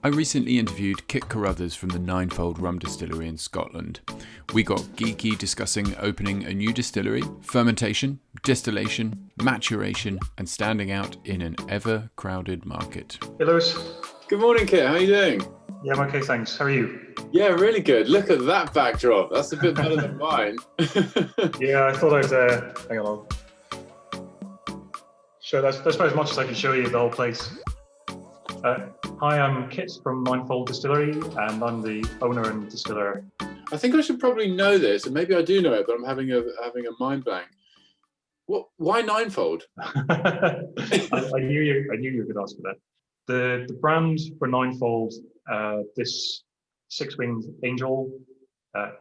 I recently interviewed Kit Caruthers from the Ninefold Rum Distillery in Scotland. We got geeky discussing opening a new distillery, fermentation, distillation, maturation, and standing out in an ever-crowded market. Hey Lewis. Good morning, Kit. How are you doing? Yeah, I'm okay, thanks. How are you? Yeah, really good. Look at that backdrop. That's a bit better than mine. Yeah, I thought I'd hang on. Show that's about as much as I can show you the whole place. Hi, I'm Kit from Ninefold Distillery, and I'm the owner and distiller. I think I should probably know this, and maybe I do know it, but I'm having a mind blank. Why Ninefold? I knew you were going to ask for that. The brand for Ninefold, this six-winged angel,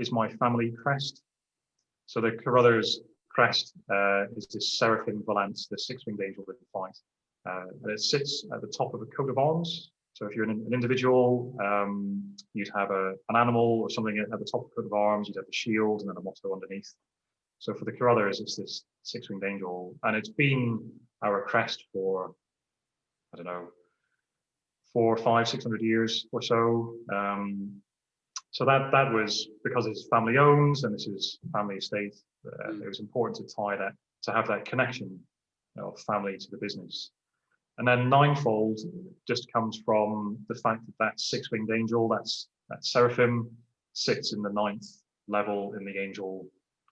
is my family crest. So the Caruthers crest is this seraphim volans, the six-winged angel that we find. And it sits at the top of a coat of arms. So if you're an individual, you'd have an animal or something at the top of the coat of arms, you'd have a shield and then a motto underneath. So for the Caruthers, it's this six-winged angel. And it's been our crest for, I don't know, 400, 500, 600 years or so. So that was because it's family owned and this is family estate. It was important to tie that, to have that connection of family to the business. And then Ninefold just comes from the fact that six-winged angel, that seraphim, sits in the ninth level in the angel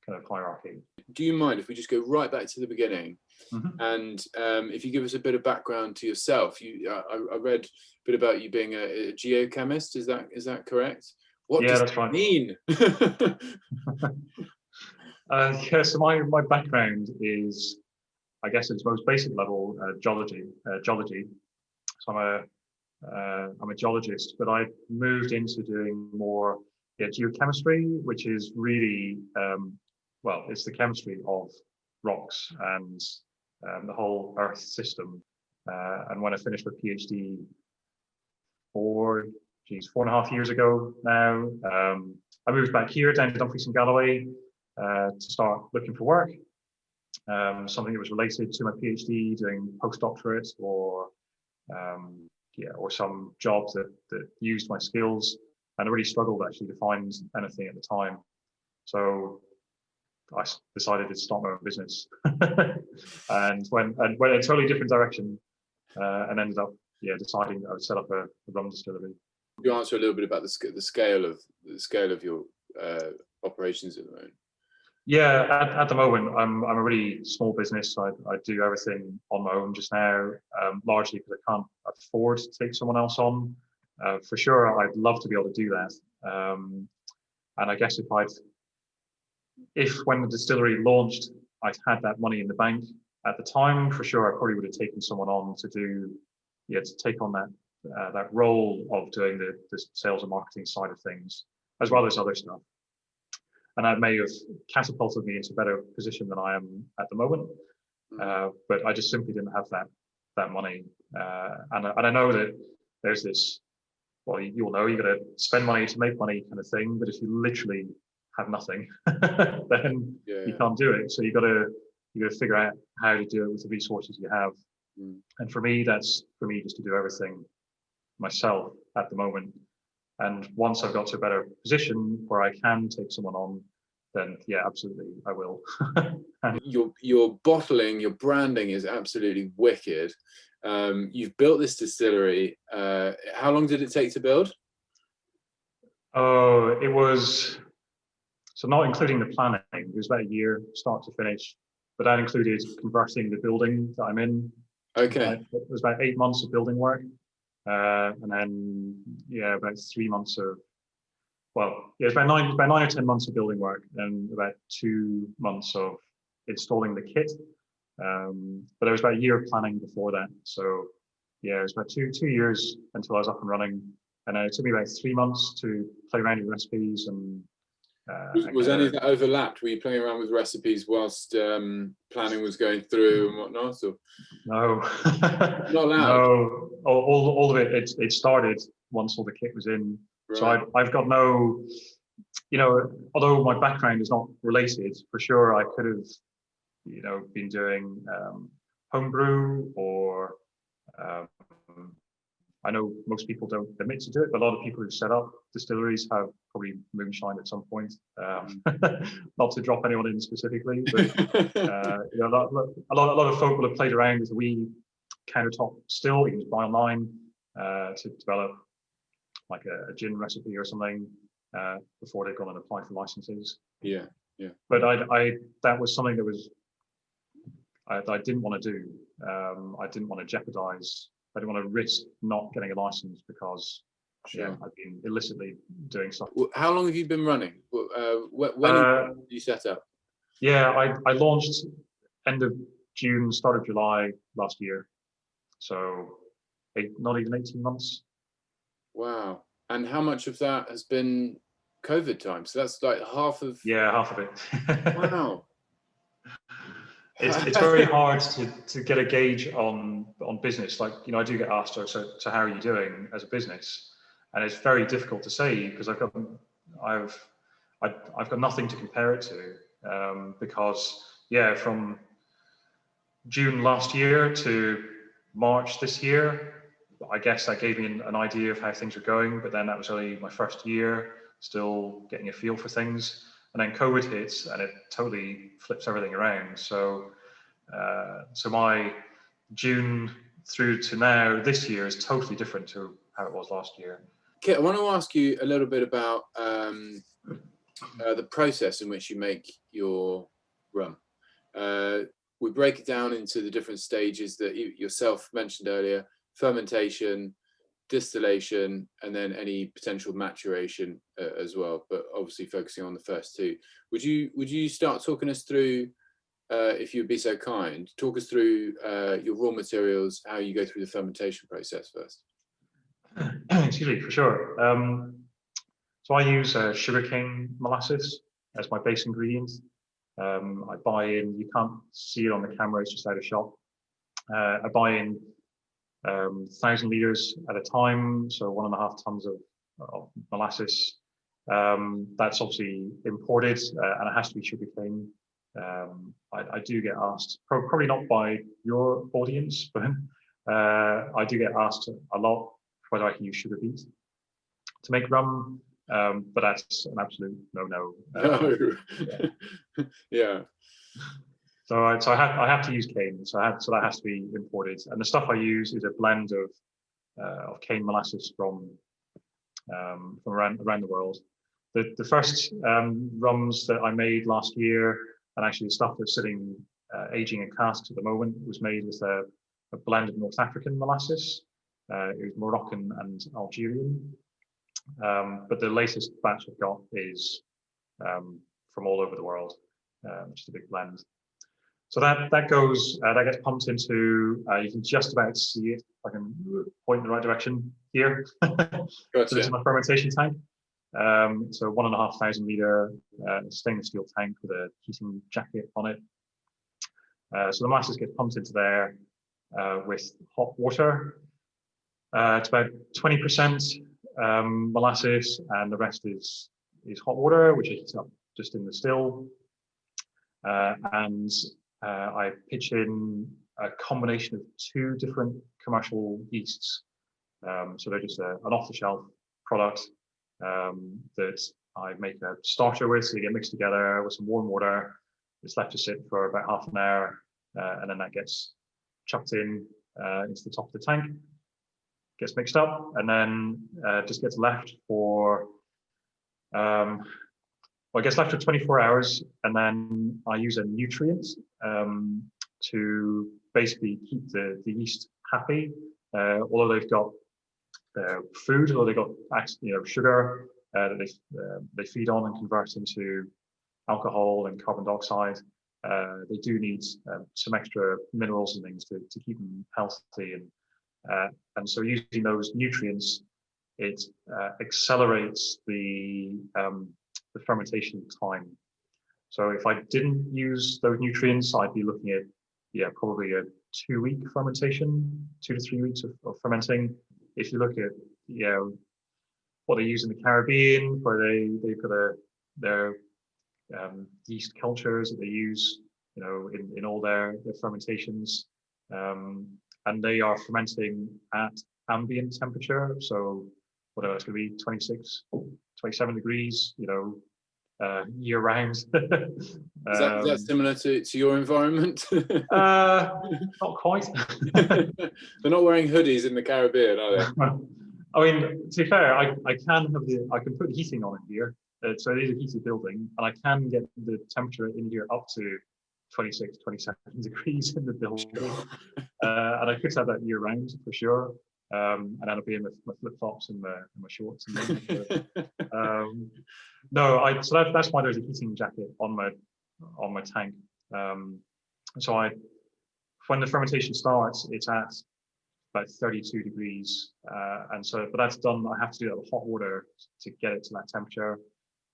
kind of hierarchy. Do you mind if we just go right back to the beginning? Mm-hmm. And if you give us a bit of background to yourself, I read a bit about you being a geochemist. Is that correct? What does that mean? Yeah, so my background is, I guess, at its most basic level, geology. So I'm a geologist, but I moved into doing more geochemistry, which is really it's the chemistry of rocks and the whole Earth system. And when I finished my PhD 4.5 years ago now, I moved back here down to Dumfries in Galloway to start looking for work. Something that was related to my PhD, doing postdoctorate or some jobs that used my skills. And I really struggled actually to find anything at the time. So I decided to start my own business and went in a totally different direction and ended up deciding that I would set up a rum distillery. You answer a little bit about the scale of your operations at the moment. Yeah, at the moment, I'm a really small business. I do everything on my own just now, largely because I can't afford to take someone else on. For sure, I'd love to be able to do that. And I guess if when the distillery launched, I'd had that money in the bank at the time, for sure, I probably would have taken someone on to take on that role of doing the sales and marketing side of things, as well as other stuff. And that may have catapulted me into a better position than I am at the moment. But I just simply didn't have that money. And I know that there's this, well, you'll know, you've got to spend money to make money kind of thing. But if you literally have nothing, then you can't do it. So you got to figure out how to do it with the resources you have. And for me, that's just to do everything myself at the moment. And once I've got to a better position where I can take someone on, then absolutely, I will. Your bottling, your branding is absolutely wicked. You've built this distillery. How long did it take to build? Oh, it was, so not including the planning, it was about a year, start to finish. But that included converting the building that I'm in. Okay. It was about 8 months of building work. And then, about 3 months of, it's about 9 or 10 months of building work and about 2 months of installing the kit. But there was about a year of planning before that. So, it was about two years until I was up and running. And it took me about 3 months to play around with recipes and. Was any of that overlapped? Were you playing around with recipes whilst planning was going through and whatnot? Or? No, not allowed. No, all of it started once all the kit was in. Right. So I've got no, although my background is not related, for sure I could have, been doing homebrew or I know most people don't admit to do it, but a lot of people who set up distilleries have probably moonshine at some point. Not to drop anyone in specifically, but you know, a lot of folk will have played around with the wee countertop still. You can just buy online to develop like a gin recipe or something before they've gone and applied for licenses. Yeah. But that was something that was I didn't want to do. I didn't want to jeopardize. I didn't want to risk not getting a license because I've been illicitly doing stuff. How long have you been running? When did you set up? Yeah, I launched end of June, start of July last year. So not even 18 months. Wow. And how much of that has been COVID time? So that's like half of... Yeah, half of it. Wow. It's very hard to get a gauge on business. Like, you know, I do get asked, so how are you doing as a business? And it's very difficult to say because I've got nothing to compare it to because from June last year to March this year, I guess that gave me an idea of how things were going, but then that was only my first year, still getting a feel for things. And then COVID hits and it totally flips everything around. So my June through to now this year is totally different to how it was last year. Kit, I want to ask you a little bit about the process in which you make your rum. We break it down into the different stages that you yourself mentioned earlier: fermentation, distillation, and then any potential maturation as well, but obviously focusing on the first two. Would you start talking us through, if you'd be so kind, talk us through your raw materials, how you go through the fermentation process first? Excuse me, for sure. So I use sugarcane molasses as my base ingredient. I buy in, you can't see it on the camera, it's just out of shop. I buy in 1,000 litres at a time, so 1.5 tons of molasses. That's obviously imported and it has to be sugarcane. I do get asked, probably not by your audience, but I do get asked a lot whether I can use sugar beet to make rum, but that's an absolute no-no. Yeah. So I have to use cane. So that has to be imported. And the stuff I use is a blend of cane molasses from around the world. The first rums that I made last year, and actually the stuff that's sitting aging in casks at the moment, was made with a blend of North African molasses. It was Moroccan and Algerian. But the latest batch I've got is from all over the world, which is a big blend. So that gets pumped into, you can just about see it, if I can point in the right direction here. Gotcha. So this is my fermentation tank. So 1,500 litre stainless steel tank with a heating jacket on it. So the molasses get pumped into there with hot water. It's about 20% molasses, and the rest is hot water, which is up just in the still. And I pitch in a combination of 2 different commercial yeasts. So they're just an off-the-shelf product that I make a starter with, so they get mixed together with some warm water. It's left to sit for about half an hour, and then that gets chucked in into the top of the tank, gets mixed up, and then just gets left for it gets left for 24 hours, and then I use a nutrient to basically keep the yeast happy. Although they've got food, or they've got sugar that they feed on and convert into alcohol and carbon dioxide, they do need some extra minerals and things to keep them healthy. And so using those nutrients, it accelerates the fermentation time. So if I didn't use those nutrients, I'd be looking at probably a 2-week fermentation, 2 to 3 weeks of fermenting. If you look at what they use in the Caribbean, where they've got their yeast cultures that they use, in all their fermentations, and they are fermenting at ambient temperature. So whatever it's going to be, 26, 27 degrees, year round. Is that similar to your environment? Not quite. They're not wearing hoodies in the Caribbean, are they? I mean, to be fair, I can put the heating on in here. So it is a heated building, and I can get the temperature in here up to 26, 27 degrees in the building. And I could have that year round for sure. And I'll be in my flip-flops and my shorts. So that's why there's a heating jacket on my tank. When the fermentation starts, it's at about 32 degrees. But that's done, I have to do that with hot water to get it to that temperature.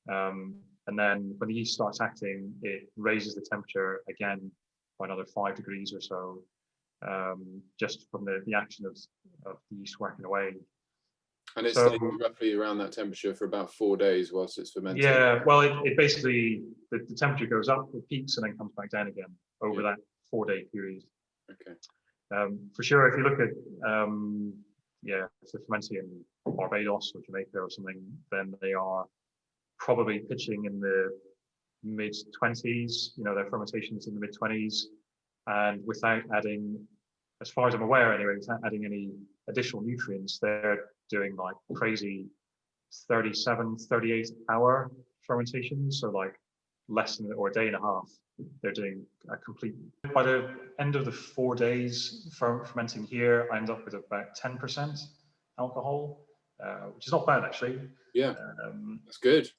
And then when the yeast starts acting, it raises the temperature again by another 5 degrees or so, just from the action of the yeast working away. And it's staying roughly around that temperature for about 4 days whilst it's fermenting. Yeah, well, it basically, the temperature goes up, it peaks, and then comes back down again over that 4-day period. Okay. For sure, if you look at, if they're fermenting in Barbados or Jamaica or something, then they are probably pitching in the mid-20s, their fermentation is in the mid-20s, and without adding, as far as I'm aware anyway, without adding any additional nutrients, they're doing like crazy 37, 38 hour fermentation, so like less than, or a day and a half, they're doing a complete. By the end of the 4 days fermenting here, I end up with about 10% alcohol, which is not bad actually. Yeah, that's good.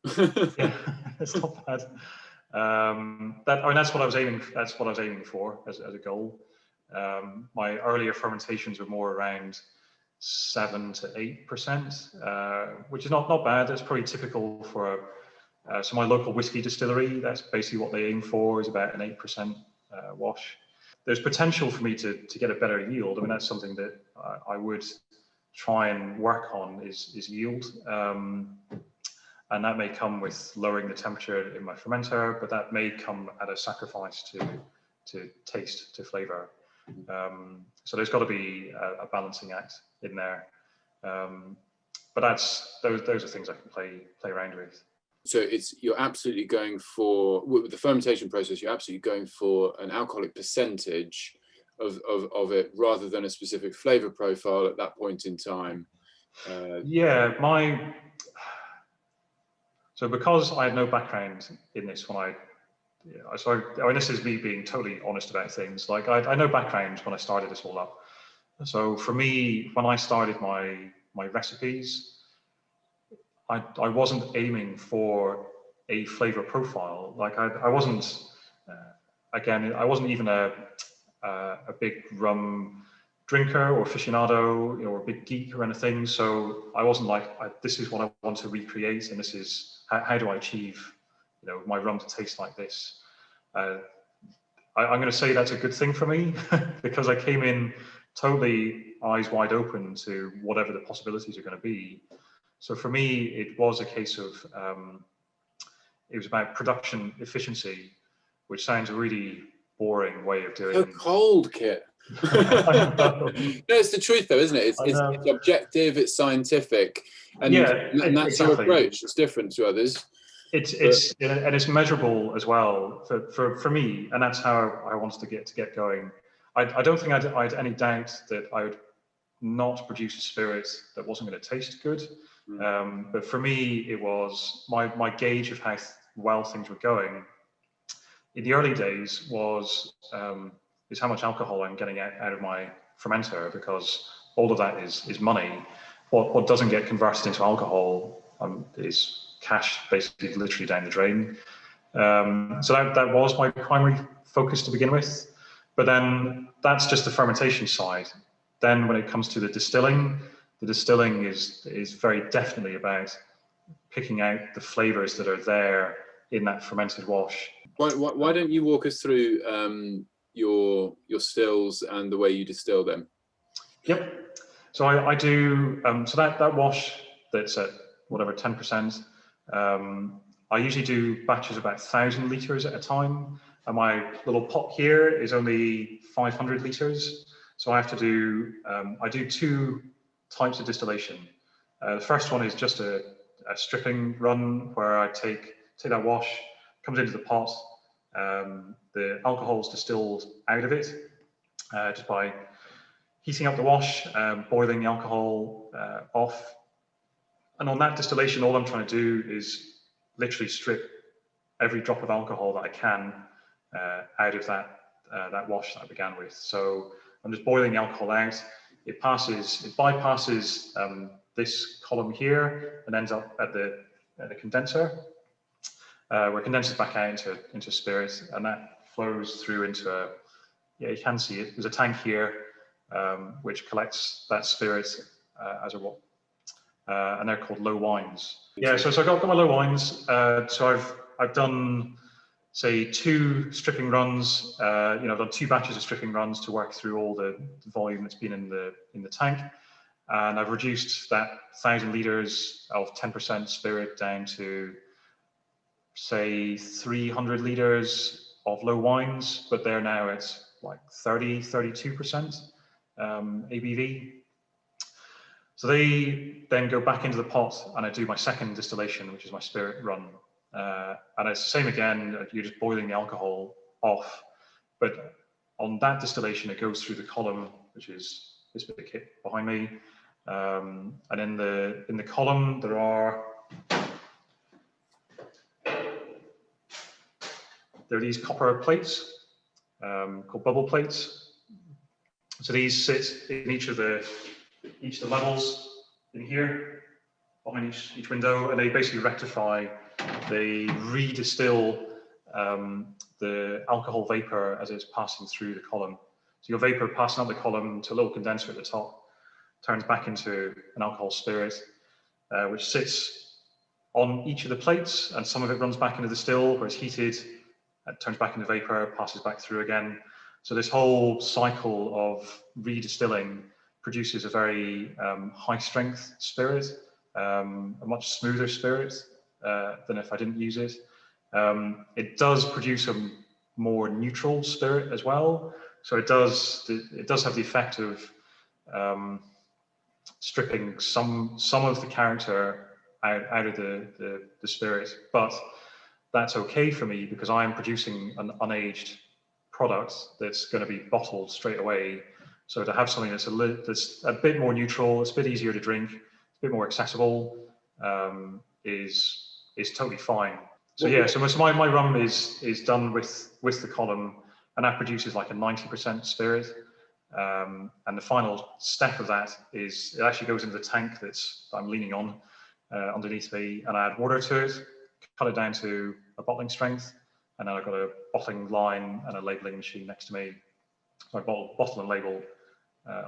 Yeah, it's not bad. That's what I was aiming. That's what I was aiming for as a goal. My earlier fermentations were more around 7 to 8%, which is not bad. That's probably typical for. So my local whiskey distillery, that's basically what they aim for, is about an 8% wash. There's potential for me to get a better yield. I mean, that's something that I would try and work on is yield. And that may come with lowering the temperature in my fermenter, but that may come at a sacrifice to taste, to flavor. So there's got to be a balancing act in there. But those are things I can play around with. So you're absolutely going for, with the fermentation process, you're absolutely going for an alcoholic percentage of it rather than a specific flavor profile at that point in time. So because I had no background in this when this is me being totally honest about things. Like I had no background when I started this all up. So for me, when I started my recipes, I wasn't aiming for a flavor profile. Like I wasn't, I wasn't even a big rum drinker or aficionado, or a big geek or anything. So I wasn't like, this is what I want to recreate, and this is how do I achieve, my rum to taste like this. I'm going to say that's a good thing for me because I came in totally eyes wide open to whatever the possibilities are going to be. So for me, it was a case of, it was about production efficiency, which sounds a really boring way of doing. So cold, Kit. No, it's the truth though, isn't it? It's objective, it's scientific, and that's exactly. Your approach. It's different to others. It's measurable as well for me, and that's how I wanted to get going. I don't think I had any doubt that I would not produce a spirit that wasn't going to taste good. But for me, it was my gauge of how well things were going in the early days is how much alcohol I'm getting out of my fermenter, because all of that is money. What doesn't get converted into alcohol is cash, basically literally down the drain. So that was my primary focus to begin with. But then that's just the fermentation side. Then when it comes to the distilling is very definitely about picking out the flavors that are there in that fermented wash. Why don't you walk us through your stills and the way you distill them? Yep. So I do, so that wash that's at whatever 10%, I usually do batches about 1,000 litres at a time. And my little pot here is only 500 litres. So I have to do, I do 2 types of distillation. The first one is just a stripping run where I take that wash, comes into the pot, the alcohol is distilled out of it just by heating up the wash, boiling the alcohol off. And on that distillation, all I'm trying to do is literally strip every drop of alcohol that I can out of that wash that I began with. So I'm just boiling the alcohol out. It bypasses this column here and ends up at the condenser, where it condenses back out into spirit, and that flows through into you can see it. There's a tank here which collects that spirit as a raw. And they're called low wines. Yeah, so I've got my low wines. So I've done, say, 2 stripping runs. I've done 2 batches of stripping runs to work through all the volume that's been in the tank, and I've reduced that 1,000 liters of 10% spirit down to, say, 300 liters of low wines, but they're now at like 32% ABV. So they then go back into the pot, and I do my second distillation, which is my spirit run. And it's the same again, you're just boiling the alcohol off. But on that distillation, it goes through the column, which is this bit of kit behind me. And in the column, there are these copper plates called bubble plates. So these sit in each of the levels in here, behind each window, and they basically rectify, they redistill the alcohol vapor as it's passing through the column. So your vapor passing up the column to a little condenser at the top, turns back into an alcohol spirit, which sits on each of the plates, and some of it runs back into the still where it's heated, it turns back into vapor, passes back through again. So this whole cycle of redistilling produces a very high strength spirit, a much smoother spirit than if I didn't use it. It does produce a more neutral spirit as well. So it does have the effect of stripping some of the character out of the spirit, but that's okay for me because I'm producing an unaged product that's going to be bottled straight away. So to have something that's a bit more neutral, it's a bit easier to drink, it's a bit more accessible, is totally fine. So yeah, so my rum is done with the column, and that produces like a 90% spirit. And the final step of that is it actually goes into the tank that I'm leaning on underneath me, and I add water to it, cut it down to a bottling strength, and then I've got a bottling line and a labeling machine next to me. So I bottle and label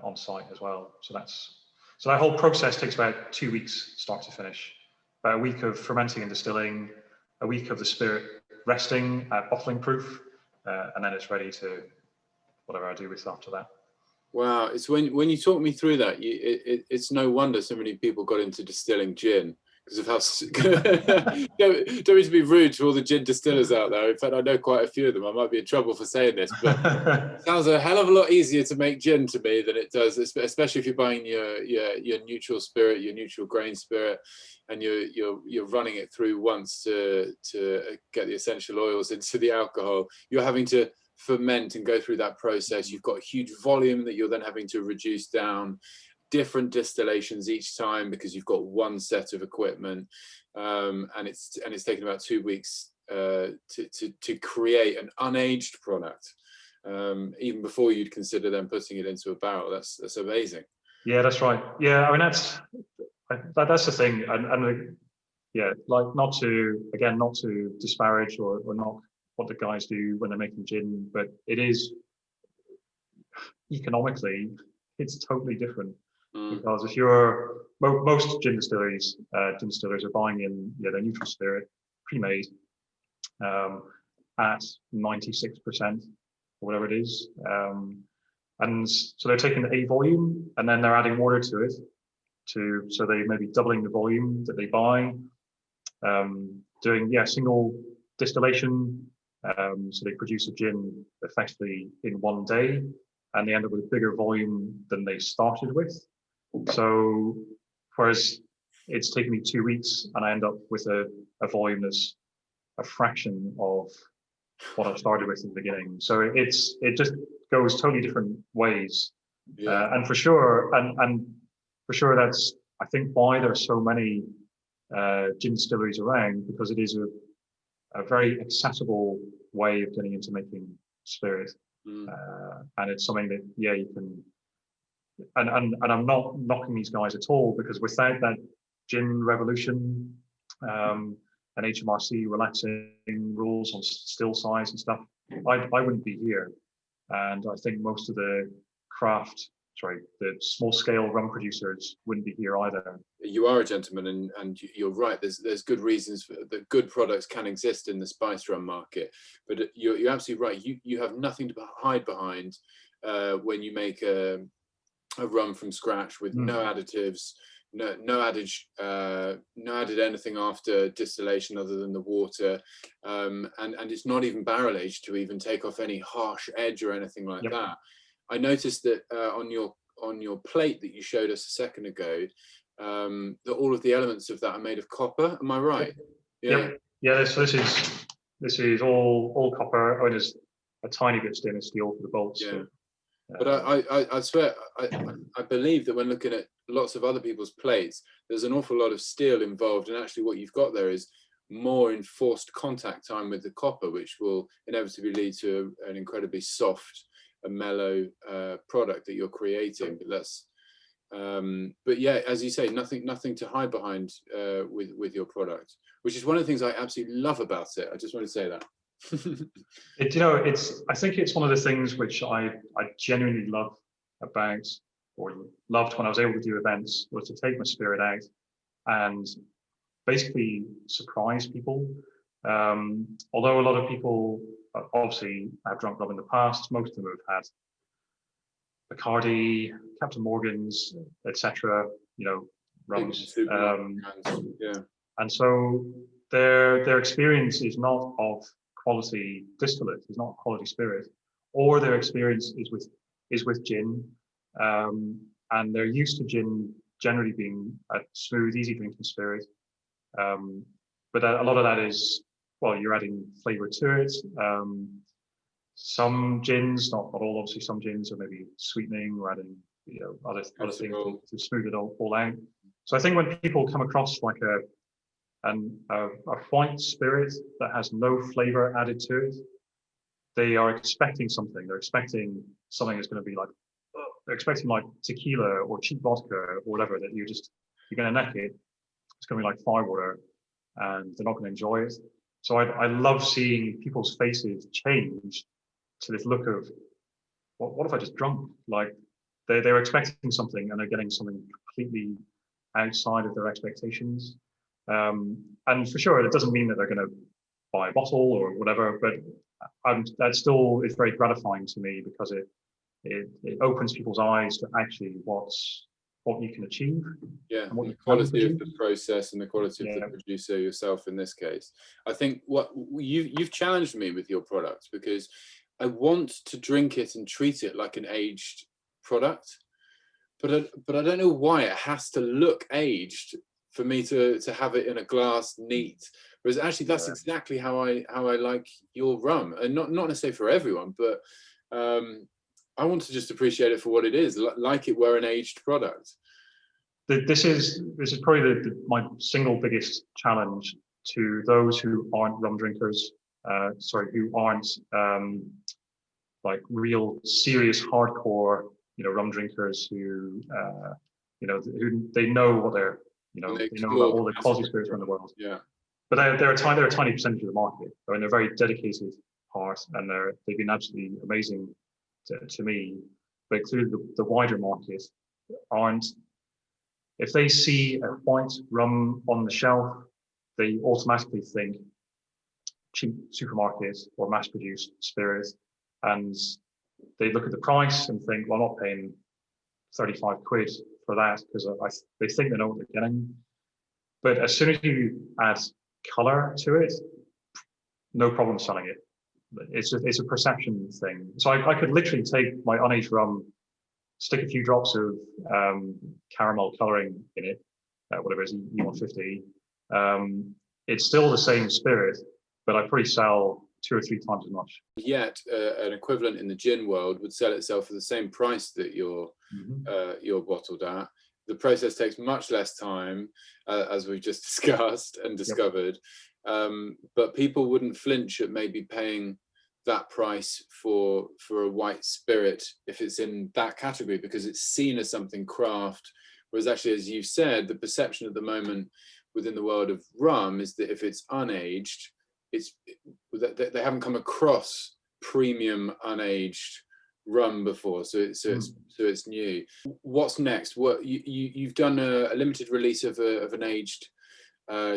on site as well. So that whole process takes about 2 weeks, start to finish. About a week of fermenting and distilling, a week of the spirit resting at bottling proof, and then it's ready to whatever I do with after that. Wow, it's when you talk me through that, it's no wonder so many people got into distilling gin because of how. don't mean to be rude to all the gin distillers out there. In fact, I know quite a few of them. I might be in trouble for saying this, but it sounds a hell of a lot easier to make gin to me than it does, especially if you're buying your neutral spirit, your neutral grain spirit, and you're running it through once to get the essential oils into the alcohol. You're having to ferment and go through that process. You've got a huge volume that you're then having to reduce down, different distillations each time because you've got one set of equipment, and it's taken about 2 weeks to create an unaged product, even before you'd consider then putting it into a barrel. That's amazing. Yeah, that's right. Yeah, I mean that's the thing, and yeah, like not to disparage or knock what the guys do when they're making gin, but it is economically, it's totally different. Because if you're most gin distillers are buying in their neutral spirit pre-made at 96% or whatever it is, and so they're taking a volume and then they're adding water to it so they may be doubling the volume that they buy, doing single distillation. So they produce a gin effectively in one day, and they end up with a bigger volume than they started with. So whereas it's taken me 2 weeks and I end up with a volume that's a fraction of what I started with in the beginning. So it just goes totally different ways. Yeah. And for sure, and for sure that's, I think, why there are so many gin distilleries around, because it is a very accessible way of getting into making spirit. And it's something that, yeah, you can, and I'm not knocking these guys at all, because without that gin revolution, and HMRC relaxing rules on still size and stuff, I wouldn't be here. And I think most of the the small scale rum producers wouldn't be here either. You are a gentleman, and you're right. There's good reasons that good products can exist in the spice rum market, but you're absolutely right. You have nothing to hide behind when you make a rum from scratch with no additives, no added anything after distillation other than the water, and it's not even barrel aged to even take off any harsh edge or anything like that. I noticed that on your plate that you showed us a second ago, that all of the elements of that are made of copper. Am I right? Yeah. So this is all copper. Oh, there's a tiny bit of stainless steel for the bolts. Yeah. So, but I swear, I believe that when looking at lots of other people's plates, there's an awful lot of steel involved, and actually what you've got there is more enforced contact time with the copper, which will inevitably lead to an incredibly soft, a mellow product that you're creating. But that's but yeah, as you say, nothing to hide behind with your product, which is one of the things I absolutely love about it. I just want to say that. I think it's one of the things which I genuinely love about, or loved when I was able to do events, was to take my spirit out and basically surprise people. Although a lot of people obviously have drunk rum in the past, most of them have had Bacardi, Captain Morgan's, etc. Rums. And so their experience is not of quality distillate, is not quality spirit, or their experience is with gin, and they're used to gin generally being a smooth, easy drinking spirit. But a lot of that is, well, you're adding flavor to it. Some gins, not all, obviously, some gins are maybe sweetening or adding other things to smooth it all out. So I think when people come across like a white spirit that has no flavor added to it, they are expecting something. They're expecting something that's going to be like, they're expecting like tequila or cheap vodka or whatever, that you're going to neck it. It's going to be like firewater, and they're not going to enjoy it. So I love seeing people's faces change to this look of, what have I just drunk? Like they're expecting something and they're getting something completely outside of their expectations. And for sure, it doesn't mean that they're going to buy a bottle or whatever, but that still is very gratifying to me, because it opens people's eyes to actually what you can achieve. Yeah, and the quality of the process and the quality of the producer yourself in this case. I think what you've challenged me with your product, because I want to drink it and treat it like an aged product, but I don't know why it has to look aged for me to have it in a glass neat. Whereas actually that's exactly how I like your rum, and not necessarily for everyone, but I want to just appreciate it for what it is, like it were an aged product. This is probably my single biggest challenge to those who aren't rum drinkers, who aren't like real serious hardcore rum drinkers who who they know what they're they know about all the quality spirits around the world. Yeah, but they're a tiny percentage of the market. I mean, they're a very dedicated part, and they've been absolutely amazing to me. But through the wider market, if they see a white rum on the shelf, they automatically think cheap supermarket or mass-produced spirits, and they look at the price and think, well, I'm not paying 35 quid for that, because they think they know what they're getting. But as soon as you add color to it, no problem selling it. It's a perception thing. So I could literally take my unaged rum stick a few drops of caramel coloring in it, whatever it is, E150. It's still the same spirit, but I probably sell 2 or 3 times as much. Yet an equivalent in the gin world would sell itself for the same price that you're bottled at. The process takes much less time, as we've just discussed and discovered. But people wouldn't flinch at maybe paying that price for a white spirit if it's in that category, because it's seen as something craft. Whereas actually, as you said, the perception at the moment within the world of rum is that if it's unaged, they haven't come across premium unaged rum before, so it's new. What's next? What you've done a limited release of an aged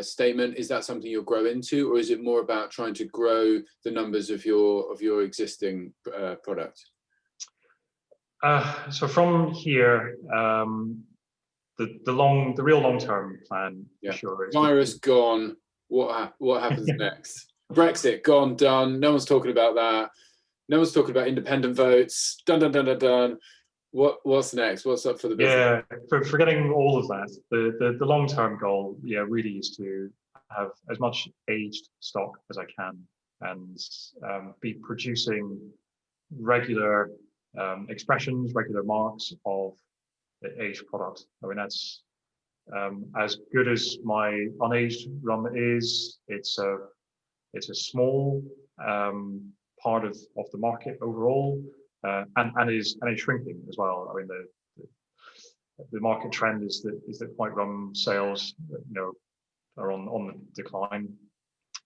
statement. Is that something you'll grow into, or is it more about trying to grow the numbers of your existing product? So from here, the real long-term plan, sure, is virus gone. What happens next? Brexit gone, done. No one's talking about that. No one's talking about independent votes. Done. What's next? What's up for the business? Yeah, forgetting all of that, the long-term goal, really is to have as much aged stock as I can and be producing regular expressions, regular marks of the aged product. I mean, that's as good as my unaged rum is. It's a small part of the market overall, and is shrinking as well. I mean, the market trend is that white rum sales, are on the decline.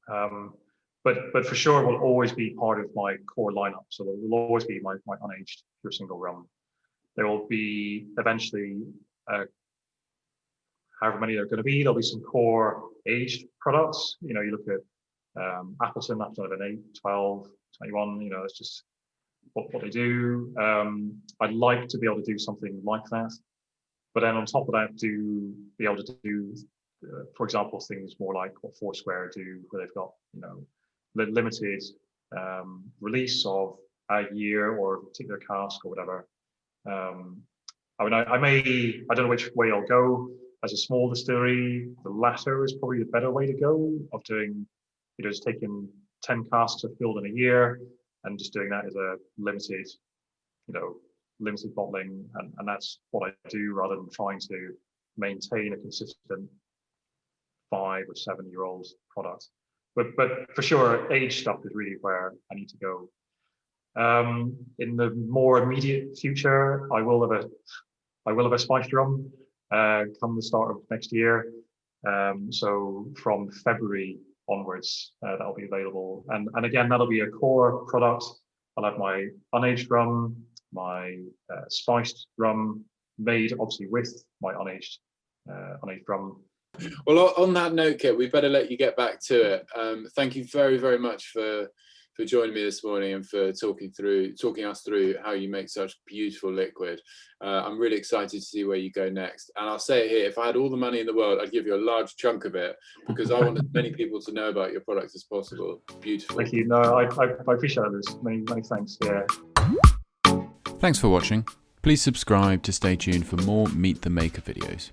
But for sure, will always be part of my core lineup. So there will always be my unaged pure single rum. There will be eventually, however many there are going to be, there'll be some core aged products. You look at Appleton, Appleton 8, 12, 21. It's just what they do. I'd like to be able to do something like that, but then on top of that, be able to do, for example, things more like what Foursquare do, where they've got limited release of a year or a particular cask or whatever. I mean, I don't know which way I'll go. As a small distillery, the latter is probably the better way to go, of doing, just taking 10 casks are filled in a year and just doing that as a limited bottling, and that's what I do, rather than trying to maintain a consistent 5 or 7 year old product. But for sure, aged stuff is really where I need to go. In the more immediate future, I will have a spiced rum come the start of next year. So from February onwards, that'll be available, and again, that'll be a core product. I'll have my unaged rum, my spiced rum, made obviously with my unaged rum. Well, on that note, Kit, we better let you get back to it. Thank you very, very much for joining me this morning and for talking us through how you make such beautiful liquid. I'm really excited to see where you go next. And I'll say it here, if I had all the money in the world, I'd give you a large chunk of it, because I want as many people to know about your products as possible. Beautiful. Thank you. No, I appreciate this. Many thanks. Yeah. Thanks for watching. Please subscribe to stay tuned for more Meet the Maker videos.